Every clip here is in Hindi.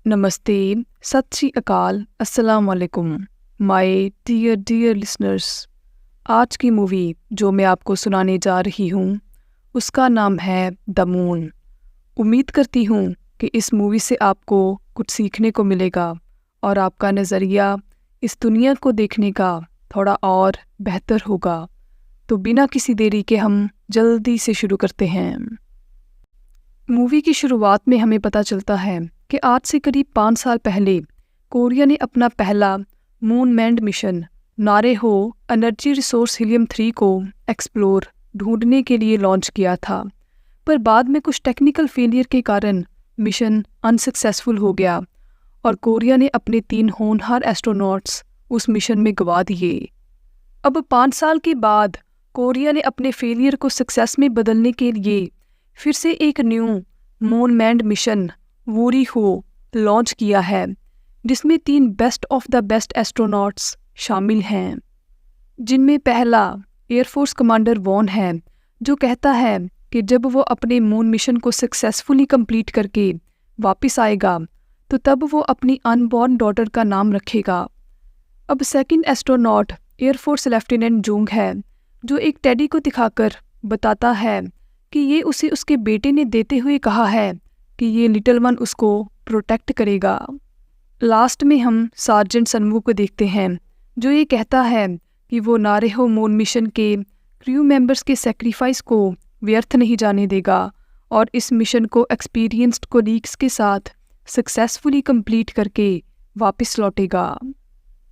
नमस्ते, सत श्री अकाल, अस्सलाम वालेकुम माय डियर लिसनर्स। आज की मूवी जो मैं आपको सुनाने जा रही हूँ उसका नाम है द मून। उम्मीद करती हूँ कि इस मूवी से आपको कुछ सीखने को मिलेगा और आपका नज़रिया इस दुनिया को देखने का थोड़ा और बेहतर होगा। तो बिना किसी देरी के हम जल्दी से शुरू करते हैं। मूवी की शुरुआत में हमें पता चलता है कि आज से करीब 5 साल पहले कोरिया ने अपना पहला moon manned mission Nareho energy resource हीलियम-3 को एक्सप्लोर ढूंढने के लिए लॉन्च किया था, पर बाद में कुछ टेक्निकल फेलियर के कारण मिशन अनसक्सेसफुल हो गया और कोरिया ने अपने 3 होनहार एस्ट्रोनॉट्स उस मिशन में गंवा दिए। अब 5 साल के बाद कोरिया ने अपने फेलियर को सक्सेस में बदलने के लिए फिर से एक new moon manned mission Wooriho launch किया है, जिसमें 3 best of the best astronauts शामिल हैं, जिनमें पहला एयरफोर्स कमांडर वॉन है, जो कहता है कि जब वो अपने मून मिशन को सक्सेसफुली कंप्लीट करके वापस आएगा तो तब वो अपनी अनबॉर्न डॉटर का नाम रखेगा। अब second astronaut air force lieutenant Jung है, जो एक टेडी को दिखाकर बताता है कि ये उसे उसके बेटे ने देते हुए कहा है कि ये लिटिल वन उसको प्रोटेक्ट करेगा। लास्ट में हम सार्जेंट सनवू को देखते हैं, जो ये कहता है कि वो नारेहो मून मिशन के क्रू मेंबर्स के सेक्रीफाइस को व्यर्थ नहीं जाने देगा और इस मिशन को एक्सपीरियंस्ड कोलीग्स के साथ सक्सेसफुली कंप्लीट करके वापस लौटेगा।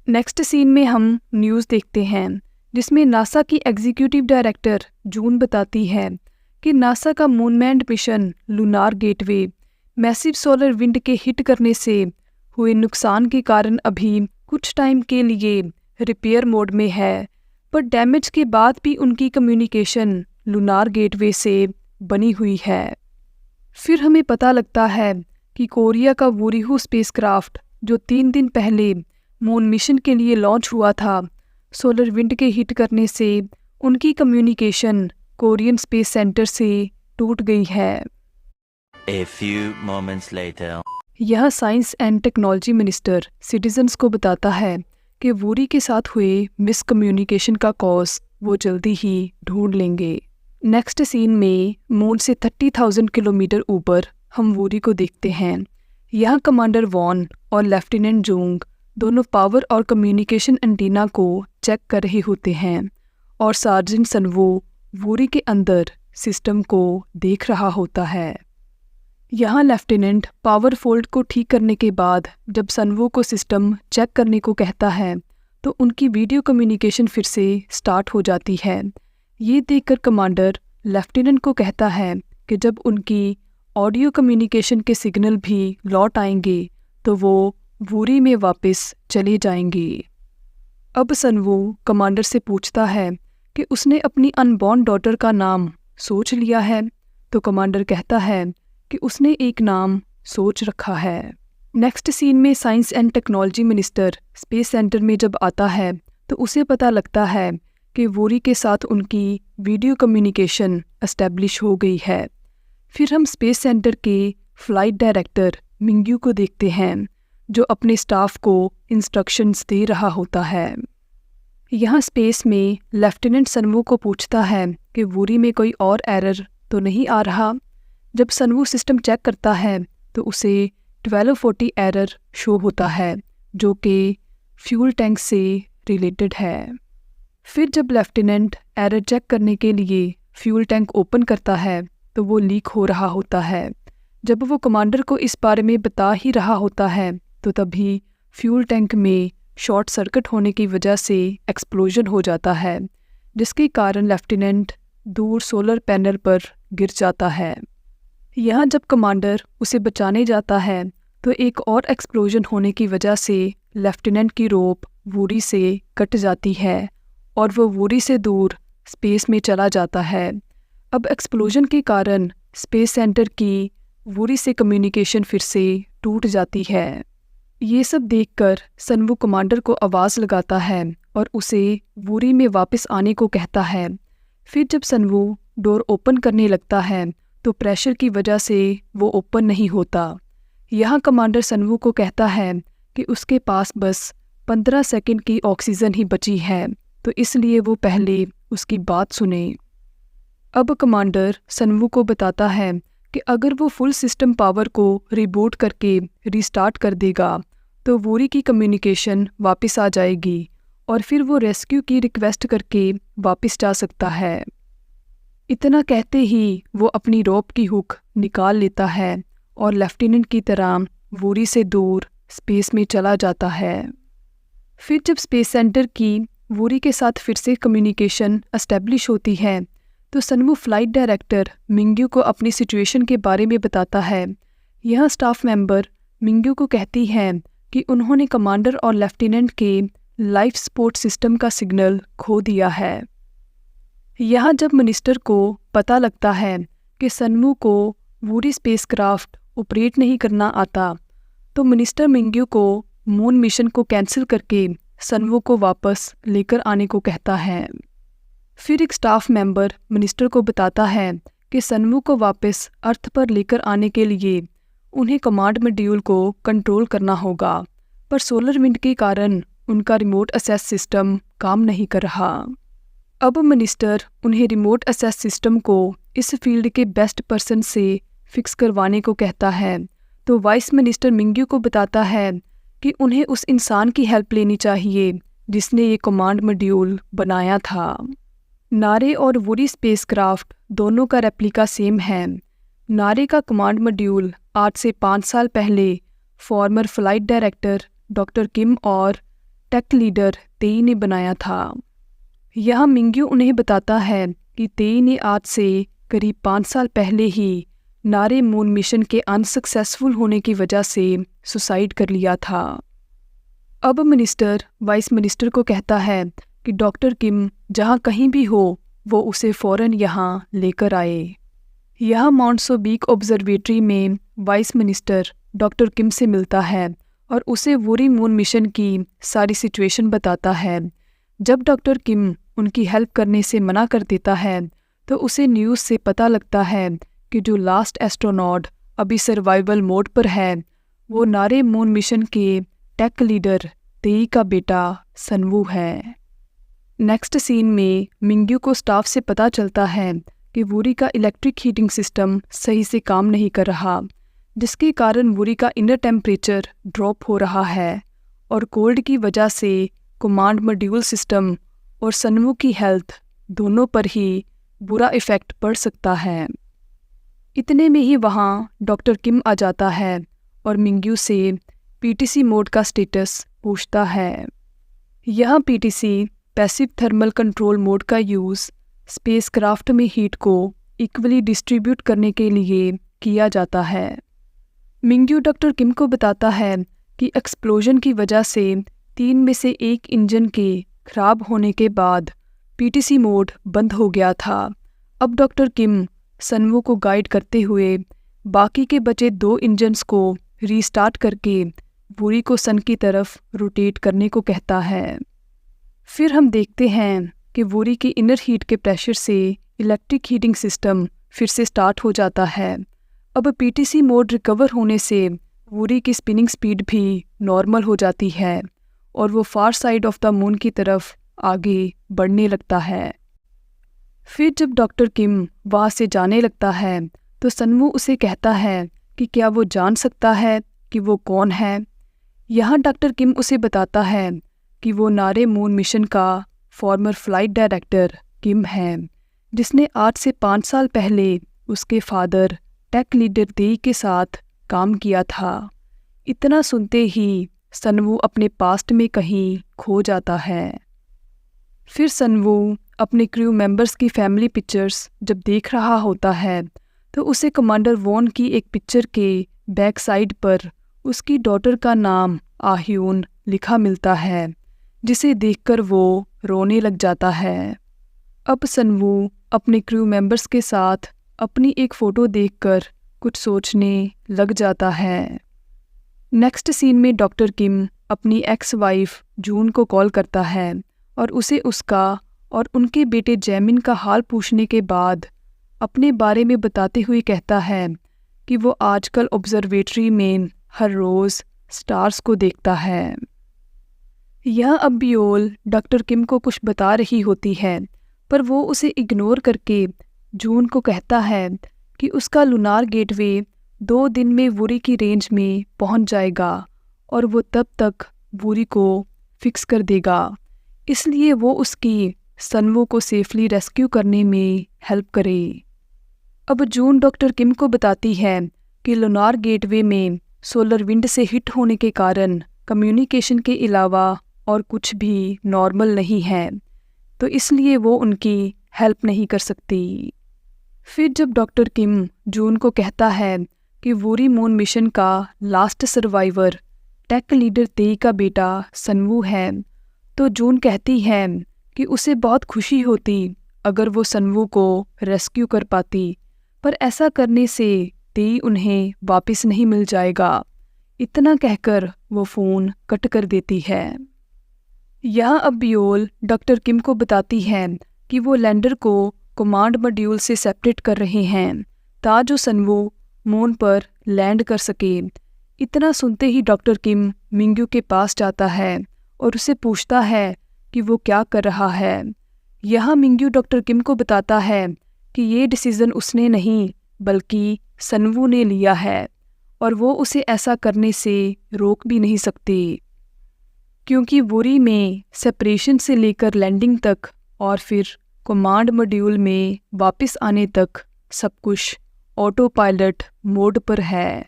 नेक्स्ट सीन में हम न्यूज़ देखते हैं, जिसमें नासा की एग्जीक्यूटिव डायरेक्टर जून बताती है कि नासा का moon manned mission lunar gateway massive solar wind के हिट करने से हुए नुकसान के कारण अभी कुछ टाइम के लिए रिपेयर मोड में है, पर डैमेज के बाद भी उनकी कम्युनिकेशन लूनार गेटवे से बनी हुई है। फिर हमें पता लगता है कि कोरिया का वूरीहो स्पेसक्राफ्ट, जो 3 दिन पहले मून मिशन के लिए लॉन्च हुआ था, सोलर विंड के हिट करने से उनकी कम्युनिकेशन कोरियन स्पेस सेंटर से टूट गई है। A few moments later. यह science and technology minister citizens को बताता है कि वूरी के साथ हुए मिसकम्युनिकेशन का कॉज वो जल्दी ही ढूंढ लेंगे। नेक्स्ट सीन में मून से 30,000 किलोमीटर ऊपर हम वूरी को देखते हैं। यहाँ कमांडर वॉन और लेफ्टिनेंट जूंग दोनों पावर और कम्युनिकेशन एंटीना को चेक कर रहे होते हैं और सार्जेंट सनवो वूरी के अंदर सिस्टम को देख रहा होता है। यहाँ लेफ्टिनेंट पावर फोल्ड को ठीक करने के बाद जब सनवो को सिस्टम चेक करने को कहता है तो उनकी वीडियो कम्युनिकेशन फिर से स्टार्ट हो जाती है। ये देखकर कमांडर लेफ्टिनेंट को कहता है कि जब उनकी ऑडियो कम्युनिकेशन के सिग्नल भी लौट आएंगे तो वो वूरी में वापस चले जाएंगे। अब सनवो कमांडर से पूछता है कि उसने अपनी अनबॉर्न डॉटर का नाम सोच लिया है, तो कमांडर कहता है कि उसने एक नाम सोच रखा है। नेक्स्ट सीन में science and technology minister space centre में जब आता है तो उसे पता लगता है कि वूरी के साथ उनकी वीडियो कम्युनिकेशन एस्टेब्लिश हो गई है। फिर हम स्पेस सेंटर के फ्लाइट डायरेक्टर मिंग्यू को देखते हैं, जो अपने स्टाफ को इंस्ट्रक्शंस दे रहा होता है। यहाँ स्पेस में लेफ्टिनेंट सनवू को पूछता है कि वूरी में कोई और एरर तो नहीं आ रहा। जब सनवू सिस्टम चेक करता है तो उसे 1240 एरर शो होता है, जो कि फ्यूल टैंक से रिलेटेड है। फिर जब लेफ्टिनेंट एरर चेक करने के लिए फ्यूल टैंक ओपन करता है तो वो लीक हो रहा होता है। जब वो कमांडर को इस बारे में बता ही रहा होता है तो तभी फ्यूल टैंक में शॉर्ट सर्किट होने की वजह से एक्सप्लोजन हो जाता है, जिसके कारण लेफ्टिनेंट दूर सोलर पैनल पर गिर जाता है। यहाँ जब कमांडर उसे बचाने जाता है तो एक और एक्सप्लोजन होने की वजह से लेफ्टिनेंट की रोप वूरी से कट जाती है और वो वूरी से दूर स्पेस में चला जाता है। अब एक्सप्लोजन के कारण स्पेस सेंटर की वूरी से कम्युनिकेशन फिर से टूट जाती है। ये सब देखकर सनवू कमांडर को आवाज़ लगाता है और उसे वूरी में वापस आने को कहता है। फिर जब सनवू डोर ओपन करने लगता है तो प्रेशर की वजह से वो ओपन नहीं होता। यहाँ कमांडर सनवू को कहता है कि उसके पास बस 15 सेकंड की ऑक्सीजन ही बची है, तो इसलिए वो पहले उसकी बात सुने। अब कमांडर सनवू को बताता है कि अगर वो फुल सिस्टम पावर को रिबूट करके रीस्टार्ट कर देगा तो वूरी की कम्युनिकेशन वापस आ जाएगी और फिर वो रेस्क्यू की रिक्वेस्ट करके वापस जा सकता है। इतना कहते ही वो अपनी रोप की हुक निकाल लेता है और लेफ्टिनेंट की तरह वूरी से दूर स्पेस में चला जाता है। फिर जब स्पेस सेंटर की वूरी के साथ फिर से कम्युनिकेशन एस्टेब्लिश होती है तो सनवू फ्लाइट डायरेक्टर मिंग्यू को अपनी सिचुएशन के बारे में बताता है। यह स्टाफ मेंबर मिंग्यू को कहती है कि उन्होंने कमांडर और लेफ्टिनेंट के लाइफ सपोर्ट सिस्टम का सिग्नल खो दिया है। यहाँ जब मिनिस्टर को पता लगता है कि सनवू को वूरी स्पेसक्राफ्ट ऑपरेट नहीं करना आता, तो मिनिस्टर मिंग्यू को मून मिशन को कैंसिल करके सनवू को वापस लेकर आने को कहता है। फिर एक स्टाफ मेंबर मिनिस्टर को बताता है कि सनवू को वापस अर्थ पर लेकर आने के लिए उन्हें कमांड मॉड्यूल को कंट्रोल करना होगा, पर सोलर विंड के कारण उनका रिमोट असेस सिस्टम काम नहीं कर रहा। अब मिनिस्टर उन्हें रिमोट असेस सिस्टम को इस फील्ड के बेस्ट पर्सन से फिक्स करवाने को कहता है, तो वाइस मिनिस्टर मिंग्यू को बताता है कि उन्हें उस इंसान की हेल्प लेनी चाहिए जिसने ये कमांड मॉड्यूल बनाया था। नारे और वूरी स्पेसक्राफ्ट दोनों का रेप्लिका सेम है। नारे का कमांड मॉड्यूल आज से 5 साल पहले फॉर्मर फ्लाइट डायरेक्टर डॉक्टर किम और टेक लीडर तेई ने बनाया था। यहाँ मिंग्यू उन्हें बताता है कि तेई ने आज से करीब 5 साल पहले ही नारे मून मिशन के अनसक्सेसफुल होने की वजह से सुसाइड कर लिया था। अब मिनिस्टर वाइस मिनिस्टर को कहता है कि डॉक्टर किम जहाँ कहीं भी हो वो उसे फ़ौरन यहाँ लेकर आए। यहाँ मॉन्टसोबीक ऑब्जर्वेटरी में वाइस मिनिस्टर डॉक्टर किम से मिलता है और उसे वूरी मून मिशन की सारी सिचुएशन बताता है। जब डॉक्टर किम उनकी हेल्प करने से मना कर देता है तो उसे न्यूज़ से पता लगता है कि जो लास्ट एस्ट्रोनॉट अभी सर्वाइवल मोड पर है वो नारे मून मिशन के टेक लीडर तेई का बेटा सनवू है। नेक्स्ट सीन में मिंग्यू को स्टाफ से पता चलता है कि वूरी का इलेक्ट्रिक हीटिंग सिस्टम सही से काम नहीं कर रहा, जिसके कारण वूरी का इनर टेम्परेचर ड्रॉप हो रहा है और कोल्ड की वजह से कमांड मॉड्यूल सिस्टम और सनवू की हेल्थ दोनों पर ही बुरा इफ़ेक्ट पड़ सकता है। इतने में ही वहाँ डॉक्टर किम आ जाता है और मिंग्यू से पीटीसी मोड का स्टेटस पूछता है। यह PTC passive thermal control mode का यूज़ स्पेसक्राफ्ट में हीट को इक्वली डिस्ट्रीब्यूट करने के लिए किया जाता है। मिंग्यू डॉक्टर किम को बताता है कि एक्सप्लोजन की वजह से 3 में से 1 इंजन के खराब होने के बाद पीटीसी मोड बंद हो गया था। अब डॉक्टर किम सनवू को गाइड करते हुए बाकी के बचे 2 इंजन्स को रीस्टार्ट करके वूरी को सन की तरफ रोटेट करने को कहता है। फिर हम देखते हैं कि वूरी की इनर हीट के प्रेशर से इलेक्ट्रिक हीटिंग सिस्टम फिर से स्टार्ट हो जाता है। अब पीटीसी मोड रिकवर होने से वूरी की स्पिनिंग स्पीड भी नॉर्मल हो जाती है और वो फार साइड ऑफ द मून की तरफ आगे बढ़ने लगता है। फिर जब डॉक्टर किम वहाँ से जाने लगता है तो सनवू उसे कहता है कि क्या वो जान सकता है कि वो कौन है। यहाँ डॉक्टर किम उसे बताता है कि वो नारे मून मिशन का फॉर्मर फ्लाइट डायरेक्टर किम है, जिसने आज से 5 साल पहले उसके फादर टेक लीडर तेई के साथ काम किया था। इतना सुनते ही सनवू अपने पास्ट में कहीं खो जाता है। फिर सनवू अपने क्रू मेंबर्स की फैमिली पिक्चर्स जब देख रहा होता है तो उसे कमांडर वॉन की एक पिक्चर के बैक साइड पर उसकी डॉटर का नाम आह्यून लिखा मिलता है, जिसे देखकर वो रोने लग जाता है। अब सनवू अपने क्रू मेंबर्स के साथ अपनी एक फ़ोटो देखकर कुछ सोचने लग जाता है। नेक्स्ट सीन में डॉक्टर किम अपनी एक्स वाइफ जून को कॉल करता है और उसे उसका और उनके बेटे जैमिन का हाल पूछने के बाद अपने बारे में बताते हुए कहता है कि वो आजकल ऑब्जर्वेटरी में हर रोज़ स्टार्स को देखता है। यह अब बियोल डॉक्टर किम को कुछ बता रही होती है, पर वो उसे इग्नोर करके जून को कहता है कि उसका लूनार गेटवे 2 दिन में वूरी की रेंज में पहुंच जाएगा और वो तब तक वूरी को फिक्स कर देगा, इसलिए वो उसकी सनवो को सेफली रेस्क्यू करने में हेल्प करे। अब जून डॉक्टर किम को बताती है कि लूनार गेटवे में सोलर विंड से हिट होने के कारण कम्युनिकेशन के अलावा और कुछ भी नॉर्मल नहीं है, तो इसलिए वो उनकी हेल्प नहीं कर सकती। फिर जब डॉक्टर किम जून को कहता है कि वूरी मून मिशन का लास्ट सर्वाइवर टेक लीडर तेई का बेटा सनवू है, तो जून कहती है कि उसे बहुत खुशी होती अगर वो सनवू को रेस्क्यू कर पाती, पर ऐसा करने से तेई उन्हें वापस नहीं मिल जाएगा। इतना कहकर वो फ़ोन कट कर देती है। यहाँ अब बियोल डॉक्टर किम को बताती है कि वो लैंडर को कमांड मॉड्यूल से सेपरेट कर रहे हैं ताकि सनवो मून पर लैंड कर सके। इतना सुनते ही डॉक्टर किम मिंग्यू के पास जाता है और उसे पूछता है कि वो क्या कर रहा है। यहाँ मिंग्यू डॉक्टर किम को बताता है कि ये डिसीज़न उसने नहीं बल्कि सनवू ने लिया है और वो उसे ऐसा करने से रोक भी नहीं सकते, क्योंकि वूरी में सेपरेशन से लेकर लैंडिंग तक और फिर कमांड मॉड्यूल में वापस आने तक सब कुछ ऑटो पायलट मोड पर है।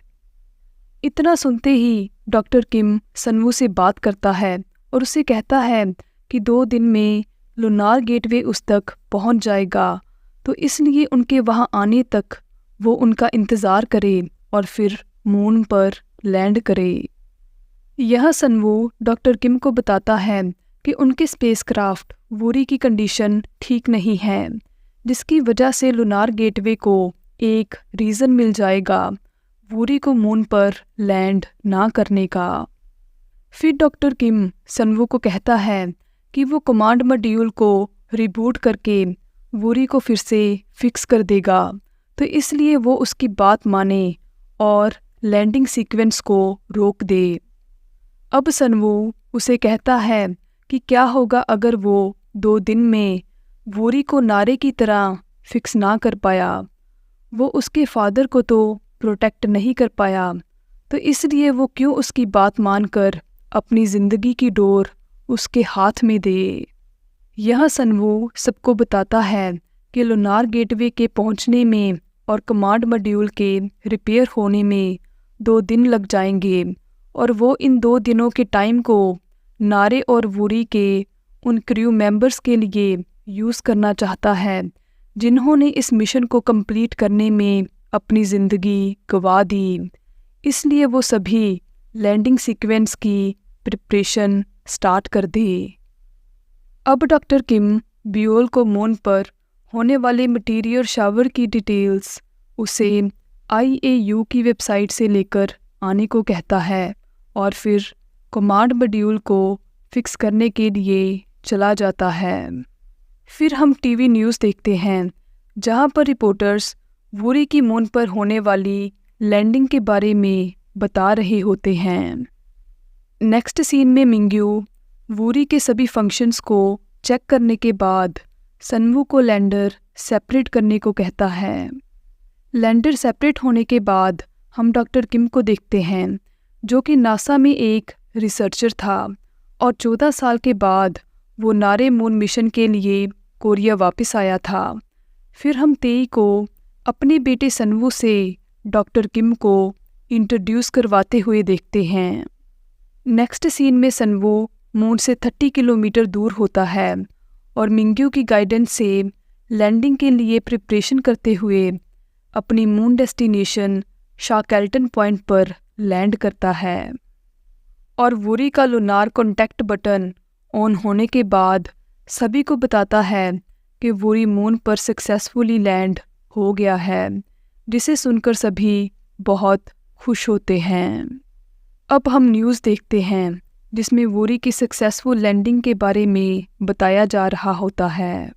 इतना सुनते ही डॉक्टर किम सनवू से बात करता है और उसे कहता है कि 2 दिन में लूनार गेटवे उस तक पहुंच जाएगा, तो इसलिए उनके वहां आने तक वो उनका इंतज़ार करे और फिर मून पर लैंड करे। यह सनवू डॉक्टर किम को बताता है कि उनके स्पेसक्राफ्ट वूरी की कंडीशन ठीक नहीं है, जिसकी वजह से लूनार गेटवे को एक रीज़न मिल जाएगा वूरी को मून पर लैंड ना करने का। फिर डॉक्टर किम सनवू को कहता है कि वो कमांड मॉड्यूल को रिबूट करके वूरी को फिर से फिक्स कर देगा, तो इसलिए वो उसकी बात माने और लैंडिंग सीक्वेंस को रोक दे। अब सनवू उसे कहता है कि क्या होगा अगर वो 2 दिन में वूरी को नारे की तरह फिक्स ना कर पाया। वो उसके फादर को तो प्रोटेक्ट नहीं कर पाया, तो इसलिए वो क्यों उसकी बात मानकर अपनी ज़िंदगी की डोर उसके हाथ में दे। यह सनवू सबको बताता है कि लूनार गेटवे के पहुंचने में और कमांड मॉड्यूल के रिपेयर होने में 2 दिन लग जाएंगे और वो इन 2 दिनों के टाइम को नारे और वूरी के उन क्रू मेंबर्स के लिए यूज़ करना चाहता है जिन्होंने इस मिशन को कंप्लीट करने में अपनी ज़िंदगी गंवा दी। इसलिए वो सभी लैंडिंग सीक्वेंस की प्रिपरेशन स्टार्ट कर दे। अब डॉक्टर किम बियोल को मून पर होने वाले मटीरियल शावर की डिटेल्स उसे IAU की वेबसाइट से लेकर आने को कहता है और फिर कमांड मॉड्यूल को फिक्स करने के लिए चला जाता है। फिर हम टीवी न्यूज़ देखते हैं जहां पर रिपोर्टर्स वूरी की मून पर होने वाली लैंडिंग के बारे में बता रहे होते हैं। नेक्स्ट सीन में मिंग्यू वूरी के सभी फंक्शंस को चेक करने के बाद सनवू को लैंडर सेपरेट करने को कहता है। लैंडर सेपरेट होने के बाद हम डॉक्टर किम को देखते हैं जो कि नासा में एक रिसर्चर था और 14 साल के बाद वो नारे मून मिशन के लिए कोरिया वापस आया था। फिर हम तेई को अपने बेटे सनवू से डॉक्टर किम को इंट्रोड्यूस करवाते हुए देखते हैं। नेक्स्ट सीन में सनवू मून से 30 किलोमीटर दूर होता है और मिंग्यू की गाइडेंस से लैंडिंग के लिए प्रिपरेशन करते हुए अपनी मून डेस्टिनेशन शाकल्टन पॉइंट पर लैंड करता है। और वूरी का लूनार कॉन्टैक्ट बटन ऑन होने के बाद सभी को बताता है कि वूरी मून पर सक्सेसफुली लैंड हो गया है, जिसे सुनकर सभी बहुत खुश होते हैं। अब हम न्यूज़ देखते हैं जिसमें वूरी की सक्सेसफुल लैंडिंग के बारे में बताया जा रहा होता है।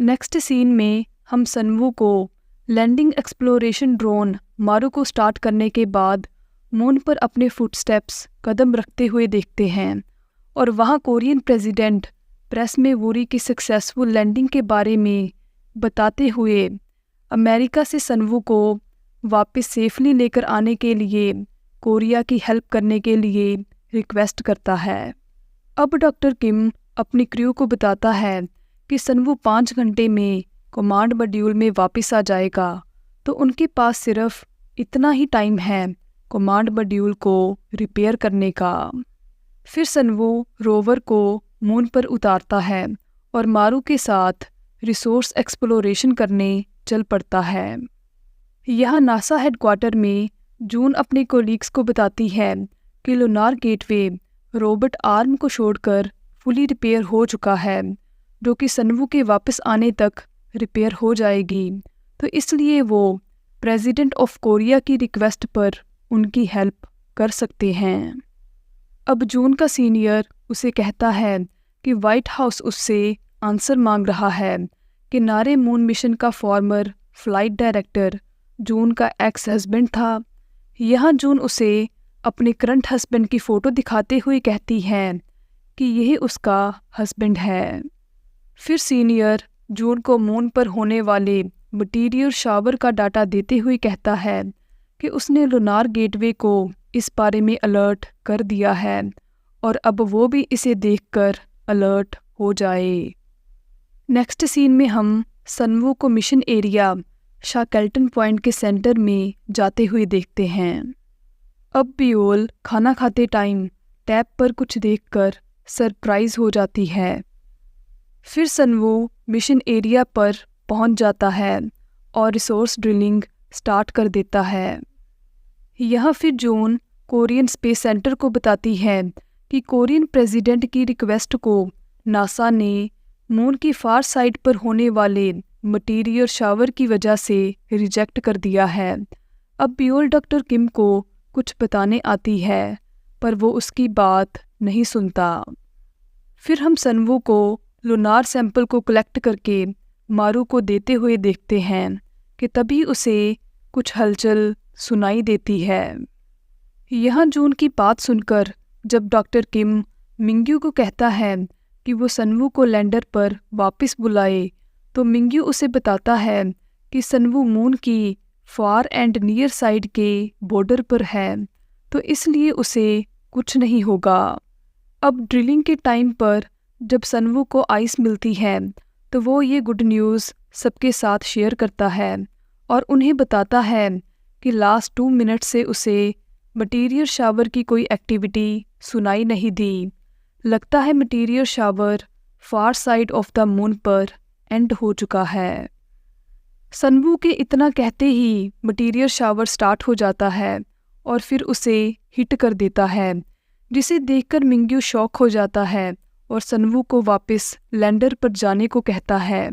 नेक्स्ट सीन में हम सनवू को लैंडिंग एक्सप्लोरेशन ड्रोन मारू को स्टार्ट करने के बाद मून पर अपने फुटस्टेप्स कदम रखते हुए देखते हैं और वहाँ कोरियन प्रेसिडेंट प्रेस में वूरी की सक्सेसफुल लैंडिंग के बारे में बताते हुए अमेरिका से सनवू को वापस सेफली लेकर आने के लिए कोरिया की हेल्प करने के लिए रिक्वेस्ट करता है। अब डॉक्टर किम अपनी क्रू को बताता है कि सनवू 5 घंटे में कमांड मॉड्यूल में वापस आ जाएगा, तो उनके पास सिर्फ इतना ही टाइम है कमांड मॉड्यूल को रिपेयर करने का। फिर सनवू रोवर को मून पर उतारता है और मारू के साथ रिसोर्स एक्सप्लोरेशन करने चल पड़ता है। यहाँ नासा हेडक्वार्टर में जून अपने कोलीग्स को बताती है कि लूनार गेटवे रोबोट आर्म को छोड़कर फुली रिपेयर हो चुका है, जो कि सनवू के वापस आने तक रिपेयर हो जाएगी, तो इसलिए वो प्रेसिडेंट ऑफ कोरिया की रिक्वेस्ट पर उनकी हेल्प कर सकते हैं। अब जून का सीनियर उसे कहता है कि वाइट हाउस उससे आंसर मांग रहा है कि नारे मून मिशन का फॉर्मर फ्लाइट डायरेक्टर जून का एक्स हस्बैंड था। यहाँ जून उसे अपने करंट हस्बैंड की फ़ोटो दिखाते हुए कहती है कि यही उसका हस्बैंड है। फिर सीनियर जून को मून पर होने वाले मटीरियल शावर का डाटा देते हुए कहता है कि उसने लूनार गेटवे को इस बारे में अलर्ट कर दिया है और अब वो भी इसे देखकर अलर्ट हो जाए। नेक्स्ट सीन में हम सनवू को मिशन एरिया शाकेल्टन पॉइंट के सेंटर में जाते हुए देखते हैं। अब बियोल खाना खाते टाइम टैब पर कुछ देखकर सरप्राइज हो जाती है। फिर सनवू मिशन एरिया पर पहुंच जाता है और रिसोर्स ड्रिलिंग स्टार्ट कर देता है। यहाँ फिर जून कोरियन स्पेस सेंटर को बताती है कि कोरियन प्रेसिडेंट की रिक्वेस्ट को नासा ने मून की फार साइड पर होने वाले मटीरियल शावर की वजह से रिजेक्ट कर दिया है। अब बियोल डॉक्टर किम को कुछ बताने आती है, पर वो उसकी बात नहीं सुनता। फिर हम सनवू को लूनार सैंपल को कलेक्ट करके मारू को देते हुए देखते हैं कि तभी उसे कुछ हलचल सुनाई देती है। यहाँ जून की बात सुनकर जब डॉक्टर किम मिंग्यू को कहता है कि वो सनवू को लैंडर पर वापस बुलाए, तो मिंग्यू उसे बताता है कि सनवू मून की फार एंड नियर साइड के बॉर्डर पर है, तो इसलिए उसे कुछ नहीं होगा। अब ड्रिलिंग के टाइम पर जब सनवू को आइस मिलती है, तो वो ये गुड न्यूज़ सबके साथ शेयर करता है और उन्हें बताता है कि लास्ट 2 मिनट से उसे मटीरियल शावर की कोई एक्टिविटी सुनाई नहीं दी। लगता है material shower far side of the moon पर एंड हो चुका है। सनवू के इतना कहते ही मटीरियल शावर स्टार्ट हो जाता है और फिर उसे हिट कर देता है, जिसे देखकर मिंग्यू शॉक हो जाता है और सनवू को वापस लैंडर पर जाने को कहता है।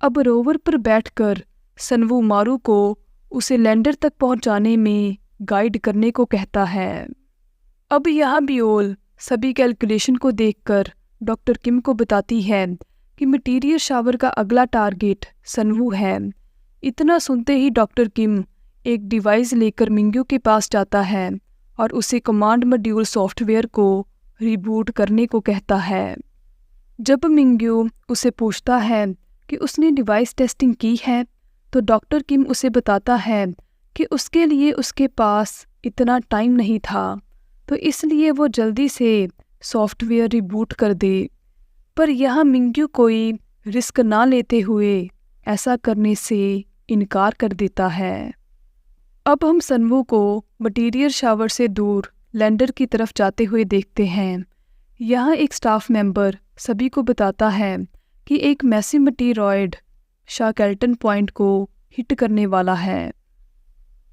अब रोवर पर बैठकर सनवू मारू को उसे लैंडर तक पहुंचाने में गाइड करने को कहता है। अब यहाँ बियोल सभी कैलकुलेशन को देखकर डॉक्टर किम को बताती है कि मटीरियल शावर का अगला टारगेट सनवू है। इतना सुनते ही डॉक्टर किम एक डिवाइस लेकर मिंग्यू के पास जाता है और उसे कमांड मॉड्यूल सॉफ्टवेयर को रिबूट करने को कहता है। जब मिंग्यू उसे पूछता है कि उसने डिवाइस टेस्टिंग की है, तो डॉक्टर किम उसे बताता है कि उसके लिए उसके पास इतना टाइम नहीं था, तो इसलिए वो जल्दी से सॉफ्टवेयर रिबूट कर दे। पर यहाँ मिंग्यू कोई रिस्क ना लेते हुए ऐसा करने से इनकार कर देता है। अब हम सनवू को मटीरियल शावर से दूर लैंडर की तरफ जाते हुए देखते हैं। यहाँ एक स्टाफ मेंबर सभी को बताता है कि एक मैसिव मटीरॉयड शाकेल्टन पॉइंट को हिट करने वाला है।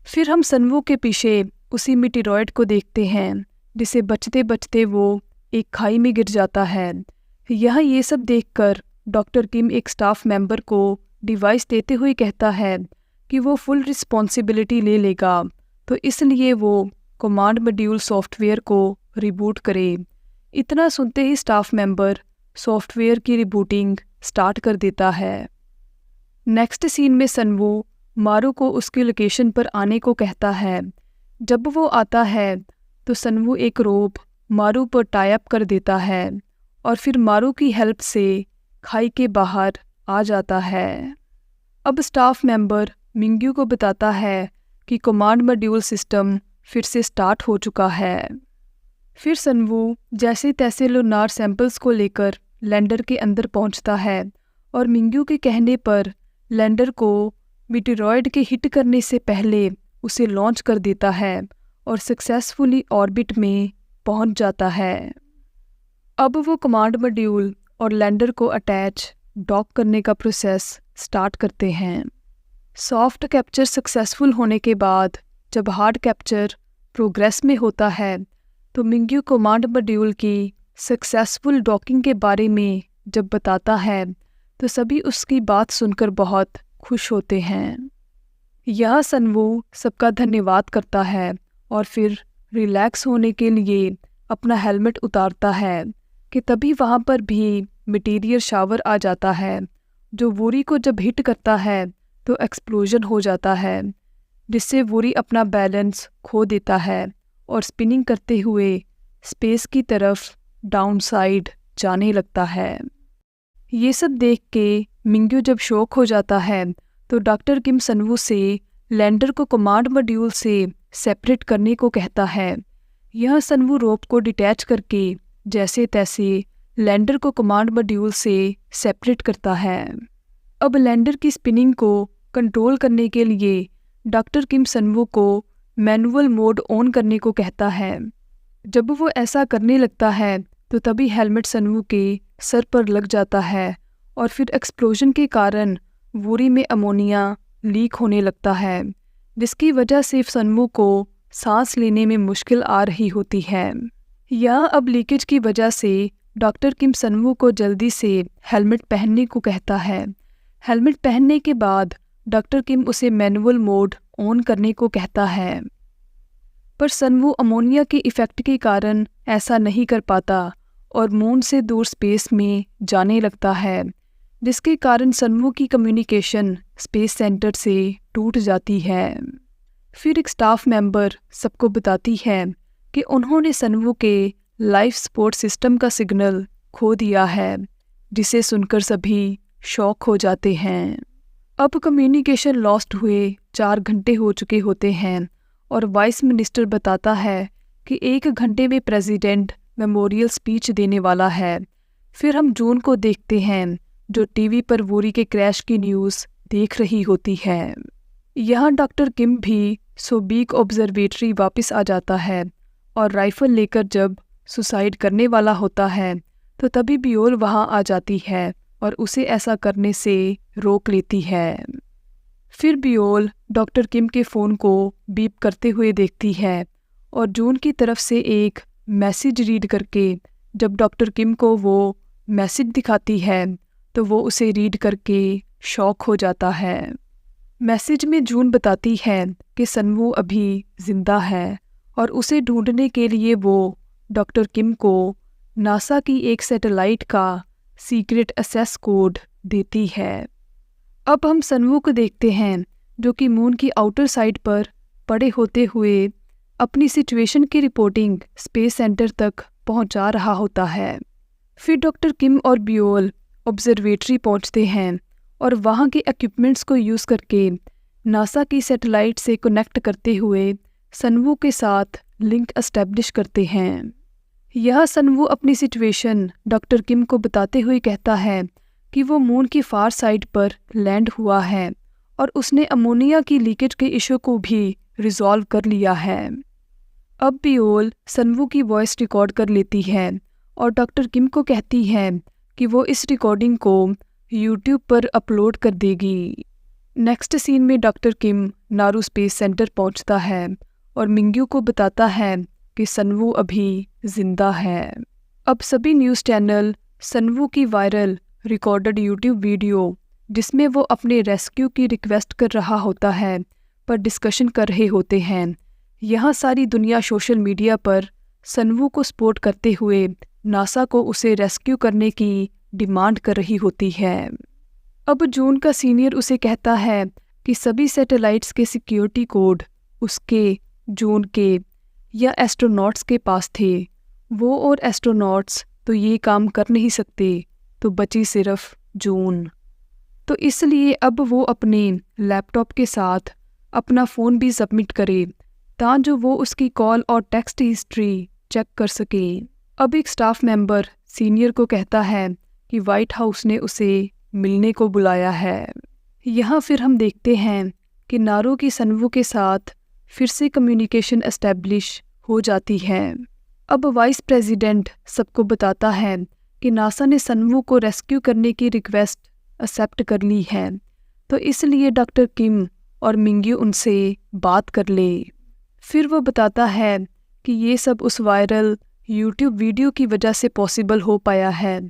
फिर हम सनवू के पीछे उसी मटीरॉयड को देखते हैं, जिसे बचते बचते वो एक खाई में गिर जाता है। यहाँ ये सब देखकर डॉक्टर किम एक स्टाफ मेंबर को डिवाइस देते हुए कहता है कि वो फुल रिस्पॉन्सिबिलिटी ले लेगा, तो इसलिए वो कमांड मॉड्यूल सॉफ्टवेयर को रिबूट करे। इतना सुनते ही स्टाफ मेंबर सॉफ्टवेयर की रिबूटिंग स्टार्ट कर देता है। नेक्स्ट सीन में सनवू मारू को उसकी लोकेशन पर आने को कहता है। जब वो आता है तो सनवू एक रोप मारू पर टाई अप कर देता है और फिर मारू की हेल्प से खाई के बाहर आ जाता है। अब स्टाफ मेंबर मिंग्यू को बताता है कि कमांड मॉड्यूल सिस्टम फिर से स्टार्ट हो चुका है। फिर सनवू जैसे तैसे लूनार सैंपल्स को लेकर लैंडर के अंदर पहुंचता है और मिंग्यू के कहने पर लैंडर को मीटेरॉयड के हिट करने से पहले उसे लॉन्च कर देता है और सक्सेसफुली ऑर्बिट में पहुंच जाता है। अब वो कमांड मॉड्यूल और लैंडर को अटैच डॉक करने का प्रोसेस स्टार्ट करते हैं। सॉफ्ट कैप्चर सक्सेसफुल होने के बाद जब हार्ड कैप्चर प्रोग्रेस में होता है तो मिंग्यू कमांड मॉड्यूल की सक्सेसफुल डॉकिंग के बारे में जब बताता है तो सभी उसकी बात सुनकर बहुत खुश होते हैं। यह सनवू सबका धन्यवाद करता है और फिर रिलैक्स होने के लिए अपना हेलमेट उतारता है कि तभी वहाँ पर भी मटीरियल शावर आ जाता है जो वूरी को जब हिट करता है तो एक्सप्लोजन हो जाता है, जिससे वूरी अपना बैलेंस खो देता है और स्पिनिंग करते हुए स्पेस की तरफ डाउनसाइड जाने लगता है। ये सब देख के मिंग्यू जब शॉक हो जाता है तो डॉक्टर किम सनवू से लैंडर को कमांड मॉड्यूल से सेपरेट करने को कहता है। यह सनवू रोप को डिटैच करके जैसे तैसे लैंडर को कमांड मॉड्यूल से सेपरेट करता है। अब लैंडर की स्पिनिंग को कंट्रोल करने के लिए डॉक्टर किम सनवू को मैनुअल मोड ऑन करने को कहता है। जब वो ऐसा करने लगता है तो तभी हेलमेट सनवू के सर पर लग जाता है और फिर एक्सप्लोजन के कारण वूरी में अमोनिया लीक होने लगता है, जिसकी वजह से सनवू को सांस लेने में मुश्किल आ रही होती है। यह अब लीकेज की वजह से डॉक्टर किम सनवू को जल्दी से हेलमेट पहनने को कहता है। हेलमेट पहनने के बाद डॉक्टर किम उसे मैनुअल मोड ऑन करने को कहता है, पर सनवू अमोनिया के इफ़ेक्ट के कारण ऐसा नहीं कर पाता और मून से दूर स्पेस में जाने लगता है, जिसके कारण सनवू की कम्युनिकेशन स्पेस सेंटर से टूट जाती है। फिर एक स्टाफ मेंबर सबको बताती है कि उन्होंने सनवू के लाइफ सपोर्ट सिस्टम का सिग्नल खो दिया है, जिसे सुनकर सभी शॉक हो जाते हैं। अब कम्युनिकेशन लॉस्ट हुए 4 घंटे हो चुके होते हैं और वाइस मिनिस्टर बताता है कि 1 घंटे में प्रेसिडेंट मेमोरियल स्पीच देने वाला है। फिर हम जून को देखते हैं जो टीवी पर वूरी के क्रैश की न्यूज़ देख रही होती है। यहाँ डॉक्टर किम भी सोबीक ऑब्जर्वेटरी वापस आ जाता है और राइफल लेकर जब सुसाइड करने वाला होता है तो तभी बियोल वहाँ आ जाती है और उसे ऐसा करने से रोक लेती है। फिर बियोल डॉक्टर किम के फ़ोन को बीप करते हुए देखती है और जून की तरफ से एक मैसेज रीड करके जब डॉक्टर किम को वो मैसेज दिखाती है तो वो उसे रीड करके शॉक हो जाता है। मैसेज में जून बताती है कि सनवू अभी ज़िंदा है और उसे ढूंढने के लिए वो डॉक्टर किम को नासा की एक सैटेलाइट का सीक्रेट एक्सेस कोड देती है। अब हम सनवू को देखते हैं जो कि मून की आउटर साइड पर पड़े होते हुए अपनी सिचुएशन की रिपोर्टिंग स्पेस सेंटर तक पहुंचा रहा होता है। फिर डॉक्टर किम और बियोल ऑब्जर्वेटरी पहुंचते हैं और वहां के इक्विपमेंट्स को यूज़ करके नासा की सैटेलाइट से कनेक्ट करते हुए सनवू के साथ लिंक एस्टेब्लिश करते हैं। यह सनवू अपनी सिचुएशन डॉक्टर किम को बताते हुए कहता है कि वो मून की फार साइड पर लैंड हुआ है और उसने अमोनिया की लीकेज के इशू को भी रिजॉल्व कर लिया है। अब बियोल सनवू की वॉइस रिकॉर्ड कर लेती है और डॉक्टर किम को कहती है कि वो इस रिकॉर्डिंग को यूट्यूब पर अपलोड कर देगी। नेक्स्ट सीन में डॉक्टर किम नारू स्पेस सेंटर पहुंचता है और मिंग्यू को बताता है कि सनवू अभी जिंदा है। अब सभी न्यूज़ चैनल सनवू की वायरल रिकॉर्डेड यूट्यूब वीडियो जिसमें वो अपने रेस्क्यू की रिक्वेस्ट कर रहा होता है पर डिस्कशन कर रहे होते हैं। यहाँ सारी दुनिया सोशल मीडिया पर सनवू को सपोर्ट करते हुए नासा को उसे रेस्क्यू करने की डिमांड कर रही होती है। अब जून का सीनियर उसे कहता है कि सभी सैटेलाइट्स के सिक्योरिटी कोड उसके जून के या एस्ट्रोनॉट्स के पास थे। वो और एस्ट्रोनॉट्स तो ये काम कर नहीं सकते, तो बची सिर्फ जून। तो इसलिए अब वो अपने लैपटॉप के साथ अपना फ़ोन भी सबमिट करे ताकि वो उसकी कॉल और टेक्स्ट हिस्ट्री चेक कर सके। अब एक स्टाफ मेंबर सीनियर को कहता है कि वाइट हाउस ने उसे मिलने को बुलाया है। यहाँ फिर हम देखते हैं कि नारो की सनवू के साथ फिर से कम्युनिकेशन एस्टेब्लिश हो जाती है। अब वाइस प्रेसिडेंट सबको बताता है कि नासा ने सनवू को रेस्क्यू करने की रिक्वेस्ट एक्सेप्ट कर ली है, तो इसलिए डॉक्टर किम और मिंग्यू उनसे बात कर ले। फिर वो बताता है कि ये सब उस वायरल यूट्यूब वीडियो की वजह से पॉसिबल हो पाया है,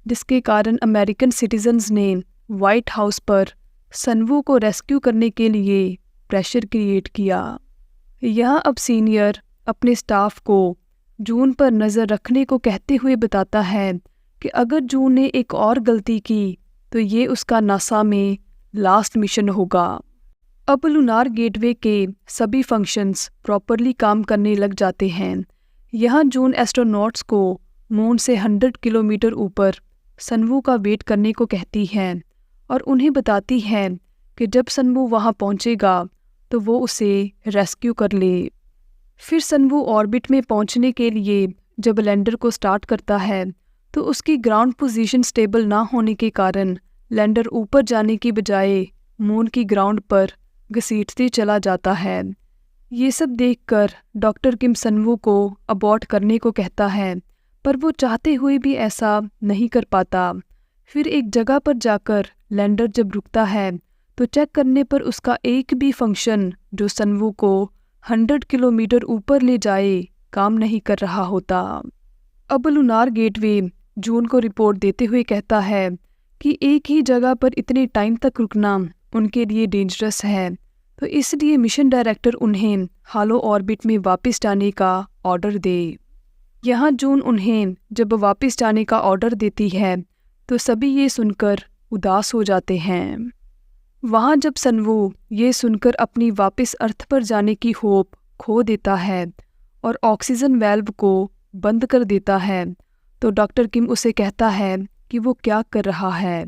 जिसके कारण अमेरिकन सिटीजन्स ने वाइट हाउस पर सनवू को रेस्क्यू करने के लिए प्रेशर क्रिएट किया। यहाँ अब सीनियर अपने स्टाफ को जून पर नज़र रखने को कहते हुए बताता है कि अगर जून ने एक और गलती की तो ये उसका नासा में लास्ट मिशन होगा। अब लूनार गेटवे के सभी फंक्शंस प्रॉपरली काम करने लग जाते हैं। यहाँ जून एस्ट्रोनॉट्स को मून से 100 किलोमीटर ऊपर सनवू का वेट करने को कहती है और उन्हें बताती है कि जब सनवू वहाँ पहुँचेगा तो वो उसे रेस्क्यू कर ले। फिर सनवू ऑर्बिट में पहुँचने के लिए जब लैंडर को स्टार्ट करता है तो उसकी ग्राउंड पोजीशन स्टेबल ना होने के कारण लैंडर ऊपर जाने की बजाय मून की ग्राउंड पर घसीटते चला जाता है। ये सब देखकर डॉक्टर किम सनवू को अबॉर्ट करने को कहता है, पर वो चाहते हुए भी ऐसा नहीं कर पाता। फिर एक जगह पर जाकर लैंडर जब रुकता है तो चेक करने पर उसका एक भी फंक्शन जो सनवू को 100 किलोमीटर ऊपर ले जाए काम नहीं कर रहा होता। अब लूनार गेटवे जून को रिपोर्ट देते हुए कहता है कि एक ही जगह पर इतने टाइम तक रुकना उनके लिए डेंजरस है, तो इसलिए मिशन डायरेक्टर उन्हें हालो ऑर्बिट में वापस जाने का ऑर्डर दे। यहाँ जून उन्हें जब वापस जाने का ऑर्डर देती है तो सभी ये सुनकर उदास हो जाते हैं। वहाँ जब सनवू ये सुनकर अपनी वापस अर्थ पर जाने की होप खो देता है और ऑक्सीजन वाल्व को बंद कर देता है, तो डॉक्टर किम उसे कहता है कि वो क्या कर रहा है।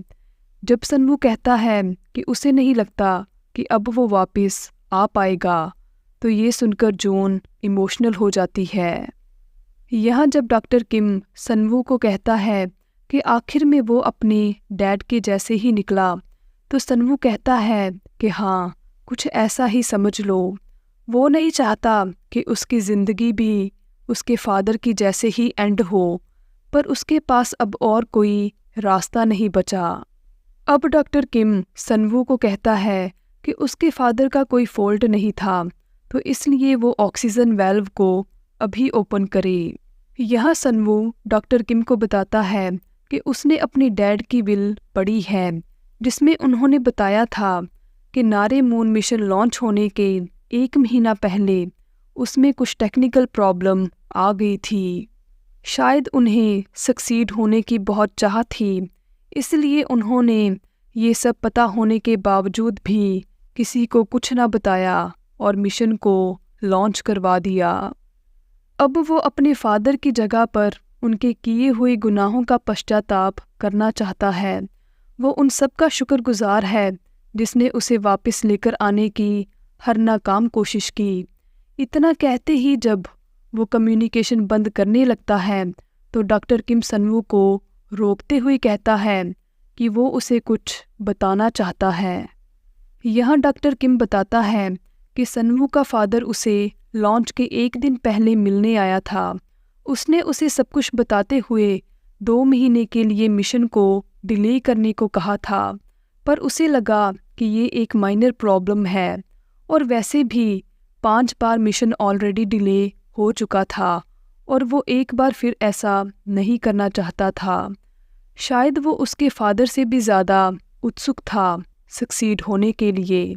जब सनवू कहता है कि उसे नहीं लगता कि अब वो वापस आ पाएगा, तो ये सुनकर जून इमोशनल हो जाती है। यहाँ जब डॉक्टर किम सनवू को कहता है कि आखिर में वो अपने डैड के जैसे ही निकला, तो सनवू कहता है कि हाँ, कुछ ऐसा ही समझ लो। वो नहीं चाहता कि उसकी ज़िंदगी भी उसके फादर की जैसे ही एंड हो, पर उसके पास अब और कोई रास्ता नहीं बचा। अब डॉक्टर किम सनवू को कहता है कि उसके फादर का कोई फॉल्ट नहीं था, तो इसलिए वो ऑक्सीजन वाल्व को अभी ओपन करे। यहाँ सनवू डॉक्टर किम को बताता है कि उसने अपनी डैड की विल पढ़ी है, जिसमें उन्होंने बताया था कि नारे मून मिशन लॉन्च होने के 1 महीना पहले उसमें कुछ टेक्निकल प्रॉब्लम आ गई थी। शायद उन्हें सक्सीड होने की बहुत चाह थी, इसलिए उन्होंने ये सब पता होने के बावजूद भी किसी को कुछ ना बताया और मिशन को लॉन्च करवा दिया। अब वो अपने फादर की जगह पर उनके किए हुए गुनाहों का पश्चाताप करना चाहता है। वो उन सब का शुक्रगुजार है जिसने उसे वापस लेकर आने की हर नाकाम कोशिश की। इतना कहते ही जब वो कम्युनिकेशन बंद करने लगता है तो डॉक्टर किम सनवू को रोकते हुए कहता है कि वो उसे कुछ बताना चाहता है। यहाँ डॉक्टर किम बताता है कि सनवू का फादर उसे लॉन्च के 1 दिन पहले मिलने आया था। उसने उसे सब कुछ बताते हुए 2 महीने के लिए मिशन को डिले करने को कहा था, पर उसे लगा कि ये एक माइनर प्रॉब्लम है और वैसे भी 5 बार मिशन ऑलरेडी डिले हो चुका था और वो एक बार फिर ऐसा नहीं करना चाहता था। शायद वो उसके फादर से भी ज़्यादा उत्सुक था सक्सीड होने के लिए,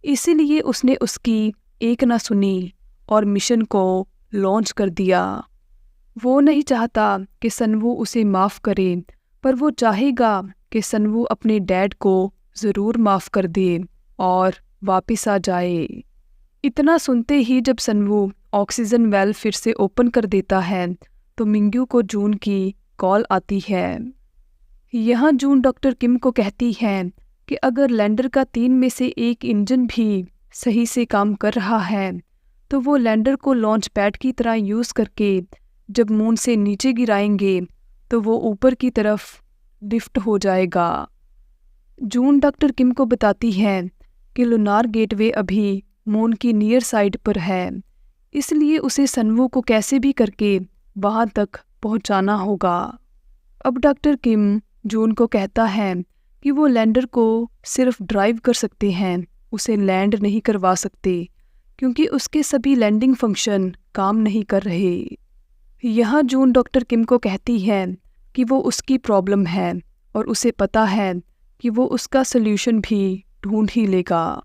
इसीलिए उसने उसकी एक ना सुनी और मिशन को लॉन्च कर दिया। वो नहीं चाहता कि सनवू उसे माफ़ करे, पर वो चाहेगा कि सनवू अपने डैड को ज़रूर माफ़ कर दे और वापस आ जाए। इतना सुनते ही जब सनवू ऑक्सीजन वेल फिर से ओपन कर देता है तो मिंग्यू को जून की कॉल आती है। यहाँ जून डॉक्टर किम को कहती है कि अगर लैंडर का 3 में से 1 इंजन भी सही से काम कर रहा है तो वो लैंडर को लॉन्च पैड की तरह यूज़ करके जब मून से नीचे गिराएंगे तो वो ऊपर की तरफ लिफ्ट हो जाएगा। जून डॉक्टर किम को बताती है कि लूनार गेटवे अभी मून की नियर साइड पर है, इसलिए उसे सनवू को कैसे भी करके वहाँ तक पहुँचाना होगा। अब डॉक्टर किम जून को कहता है कि वो लैंडर को सिर्फ ड्राइव कर सकते हैं, उसे लैंड नहीं करवा सकते क्योंकि उसके सभी लैंडिंग फंक्शन काम नहीं कर रहे। यहाँ जून डॉक्टर किम को कहती है कि वो उसकी प्रॉब्लम है और उसे पता है कि वो उसका सल्यूशन भी ढूंढ ही लेगा।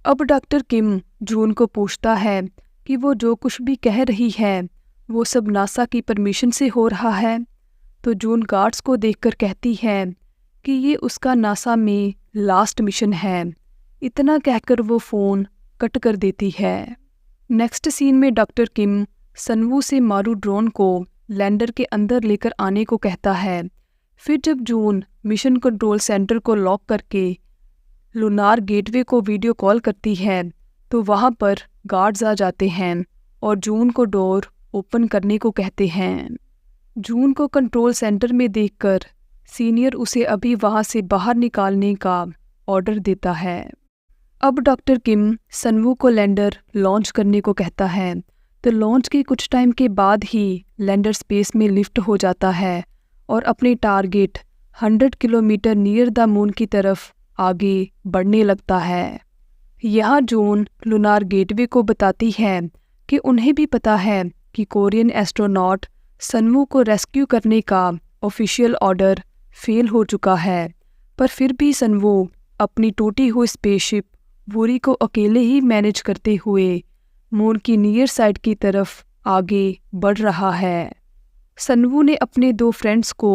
अब डॉक्टर किम जून को पूछता है कि वो जो कुछ भी कह रही है वो सब नासा की परमिशन से हो रहा है, तो जून गार्ड्स को देखकर कहती है कि ये उसका नासा में लास्ट मिशन है। इतना कहकर वो फ़ोन कट कर देती है। नेक्स्ट सीन में डॉक्टर किम सनवू से मारू ड्रोन को लैंडर के अंदर लेकर आने को कहता है। फिर जब जून मिशन कंट्रोल सेंटर को लॉक करके लूनार गेटवे को वीडियो कॉल करती है तो वहाँ पर गार्ड्स आ जाते हैं और जून को डोर ओपन करने को कहते हैं। जून को कंट्रोल सेंटर में देखकर सीनियर उसे अभी वहाँ से बाहर निकालने का ऑर्डर देता है। अब डॉक्टर किम सनवू को लैंडर लॉन्च करने को कहता है तो लॉन्च के कुछ टाइम के बाद ही लैंडर स्पेस में लिफ्ट हो जाता है और अपने target 100 kilometre near the moon की तरफ आगे बढ़ने लगता है। यहाँ जून लूनार गेटवे को बताती है कि उन्हें भी पता है कि कोरियन एस्ट्रोनॉट सनवू को रेस्क्यू करने का ऑफिशियल ऑर्डर फेल हो चुका है, पर फिर भी सनवू अपनी टूटी हुई स्पेसशिप वूरी को अकेले ही मैनेज करते हुए मून की नियर साइड की तरफ आगे बढ़ रहा है। सनवू ने अपने 2 फ्रेंड्स को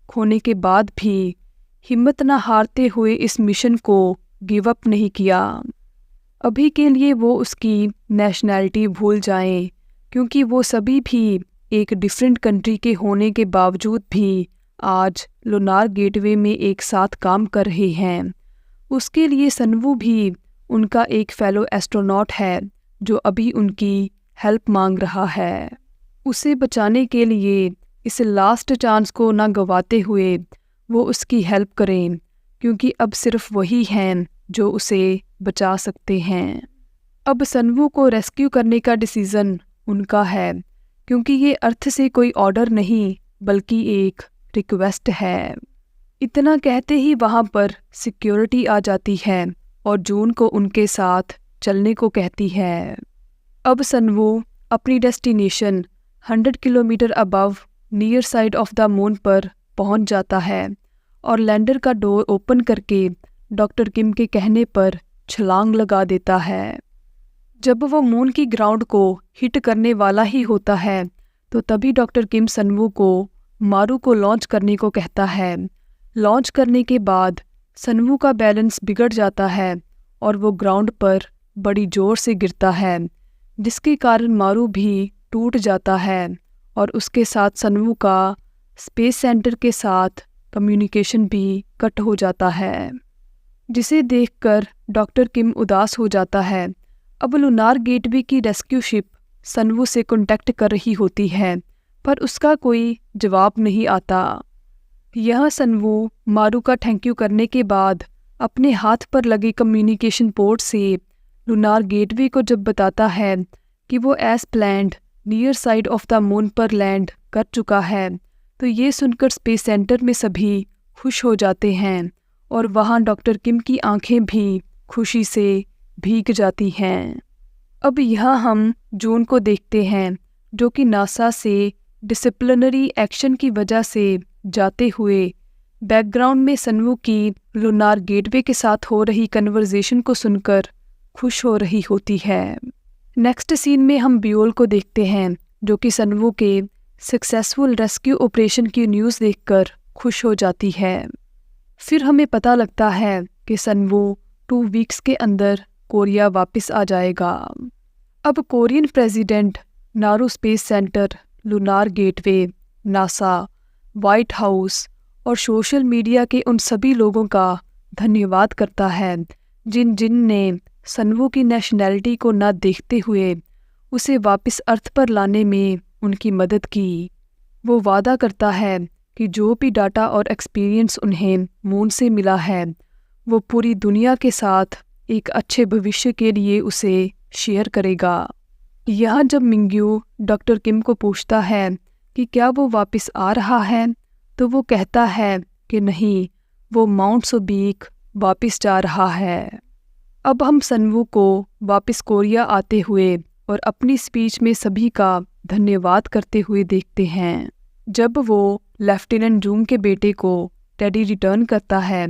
खोने के बाद भी हिम्मत न हारते हुए इस मिशन को गिव अप नहीं किया। अभी के लिए वो उसकी नेशनैलिटी भूल जाएं, क्योंकि वो सभी भी एक डिफरेंट कंट्री के होने के बावजूद भी आज लूनार गेटवे में एक साथ काम कर रहे हैं। उसके लिए सनवू भी उनका एक फेलो एस्ट्रोनॉट है जो अभी उनकी हेल्प मांग रहा है। उसे बचाने के लिए इस लास्ट चांस को ना गंवाते हुए वो उसकी हेल्प करें, क्योंकि अब सिर्फ वही हैं जो उसे बचा सकते हैं। अब सनवू को रेस्क्यू करने का डिसीज़न उनका है, क्योंकि ये अर्थ से कोई ऑर्डर नहीं बल्कि एक रिक्वेस्ट है। इतना कहते ही वहाँ पर सिक्योरिटी आ जाती है और जून को उनके साथ चलने को कहती है। अब सनवू अपनी destination 100 kilometre above near side of the moon पर पहुंच जाता है और लैंडर का डोर ओपन करके डॉक्टर किम के कहने पर छलांग लगा देता है। जब वो मून की ग्राउंड को हिट करने वाला ही होता है तो तभी डॉक्टर किम सनवू को मारू को लॉन्च करने को कहता है। लॉन्च करने के बाद सनवू का बैलेंस बिगड़ जाता है और वो ग्राउंड पर बड़ी ज़ोर से गिरता है, जिसके कारण मारू भी टूट जाता है और उसके साथ सनवू का स्पेस सेंटर के साथ कम्युनिकेशन भी कट हो जाता है, जिसे देखकर डॉक्टर किम उदास हो जाता है। अब लूनार गेटवे की रेस्क्यू शिप सनवू से कॉन्टैक्ट कर रही होती है, पर उसका कोई जवाब नहीं आता। यह सनवू मारू का थैंक यू करने के बाद अपने हाथ पर लगे कम्युनिकेशन पोर्ट से लूनार गेटवे को जब बताता है कि वो as planned near side of the moon पर लैंड कर चुका है, तो ये सुनकर स्पेस सेंटर में सभी खुश हो जाते हैं और वहाँ डॉक्टर किम की आंखें भी खुशी से भीग जाती हैं। अब यहाँ हम जून को देखते हैं, जो कि नासा से डिसिप्लिनरी एक्शन की वजह से जाते हुए बैकग्राउंड में सनवू की लूनार गेटवे के साथ हो रही कन्वर्सेशन को सुनकर खुश हो रही होती है। नेक्स्ट सीन में हम बियोल को देखते हैं, जो कि सनवू के सक्सेसफुल रेस्क्यू ऑपरेशन की न्यूज़ देखकर खुश हो जाती है। फिर हमें पता लगता है कि सनवू 2 वीक्स के अंदर कोरिया वापस आ जाएगा। अब Korean president, Naru space centre, lunar gateway, NASA, White House और सोशल मीडिया के उन सभी लोगों का धन्यवाद करता है जिन ने सनवू की नेशनैलिटी को न देखते हुए उसे वापस अर्थ पर लाने में उनकी मदद की। वो वादा करता है कि जो भी डाटा और एक्सपीरियंस उन्हें मून से मिला है वो पूरी दुनिया के साथ एक अच्छे भविष्य के लिए उसे शेयर करेगा। यहाँ जब मिंग्यू डॉक्टर किम को पूछता है कि क्या वो वापस आ रहा है तो वो कहता है कि नहीं, वो माउंट सोबीक वापस जा रहा है। अब हम सनवू को वापस कोरिया आते हुए और अपनी स्पीच में सभी का धन्यवाद करते हुए देखते हैं। जब वो लेफ्टिनेंट जूम के बेटे को टेडी रिटर्न करता है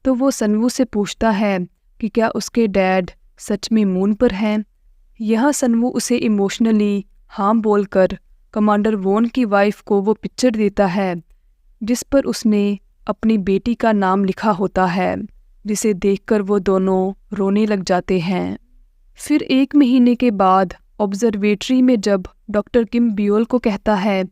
तो वो सनवू से पूछता है कि क्या उसके डैड सच में मून पर हैं। यहाँ सनवू उसे इमोशनली हाँ बोलकर कमांडर वॉन की वाइफ को वो पिक्चर देता है जिस पर उसने अपनी बेटी का नाम लिखा होता है, जिसे देखकर वो दोनों रोने लग जाते हैं। फिर 1 महीने के बाद ऑब्जर्वेटरी में जब डॉक्टर किम बियोल को कहता है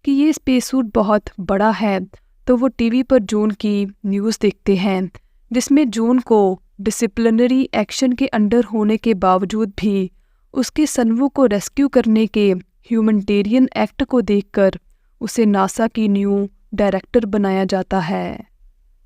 कि ये स्पेससूट बहुत बड़ा है तो वो टीवी पर जून की न्यूज़ देखते हैं जिसमें जून को डिसिप्लिनरी एक्शन के अंडर होने के बावजूद भी उसके सनवू को रेस्क्यू करने के ह्यूमैनिटेरियन एक्ट को देखकर उसे नासा की न्यू डायरेक्टर बनाया जाता है।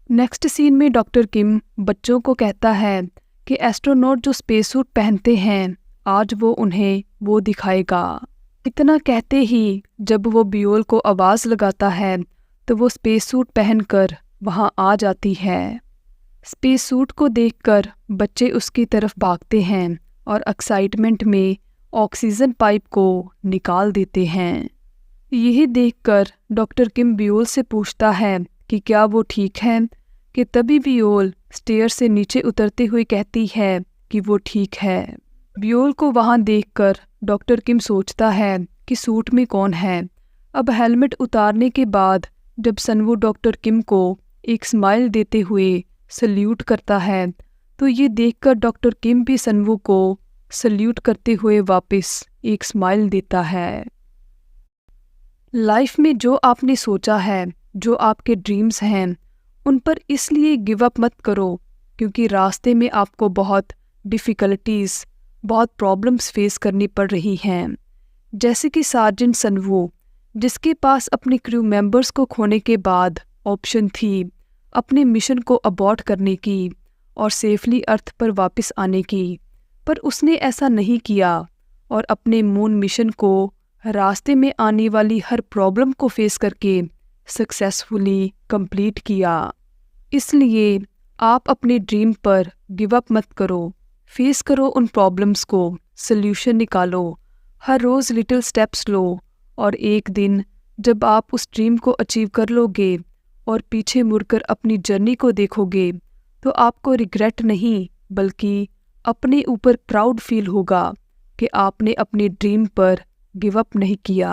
नेक्स्ट सीन में डॉक्टर किम बच्चों को कहता है कि एस्ट्रोनॉट जो स्पेससूट पहनते हैं आज वो उन्हें वो दिखाएगा। इतना कहते ही जब वो बियोल को आवाज़ लगाता है तो वो स्पेससूट पहनकर वहाँ आ जाती है। स्पेससूट को देखकर बच्चे उसकी तरफ भागते हैं और एक्साइटमेंट में ऑक्सीजन पाइप को निकाल देते हैं। यही देखकर डॉक्टर किम बियोल से पूछता है कि क्या वो ठीक है कि तभी बियोल स्टेयर से नीचे उतरते हुए कहती है कि वो ठीक है। बियोल को वहाँ देखकर डॉक्टर किम सोचता है कि सूट में कौन है। अब हेलमेट उतारने के बाद जब सनवू डॉक्टर किम को एक स्माइल देते हुए सल्यूट करता है तो ये देखकर डॉक्टर किम भी सनवू को सल्यूट करते हुए वापस एक स्माइल देता है। लाइफ में जो आपने सोचा है, जो आपके ड्रीम्स हैं, उन पर इसलिए गिव अप मत करो क्योंकि रास्ते में आपको बहुत डिफ़िकल्टीज़, बहुत प्रॉब्लम्स फेस करनी पड़ रही हैं। जैसे कि सार्जेंट सनवू, जिसके पास अपने क्रू मेंबर्स को खोने के बाद ऑप्शन थी अपने मिशन को अबॉर्ट करने की और सेफली अर्थ पर वापस आने की, पर उसने ऐसा नहीं किया और अपने मून मिशन को रास्ते में आने वाली हर प्रॉब्लम को फेस करके सक्सेसफुली कंप्लीट किया। इसलिए आप अपने ड्रीम पर गिव अप मत करो, फेस करो उन प्रॉब्लम्स को, सल्यूशन निकालो, हर रोज़ लिटिल स्टेप्स लो और एक दिन जब आप उस ड्रीम को अचीव कर लोगे और पीछे मुड़कर अपनी जर्नी को देखोगे तो आपको रिग्रेट नहीं बल्कि अपने ऊपर प्राउड फील होगा कि आपने अपने ड्रीम पर गिव अप नहीं किया।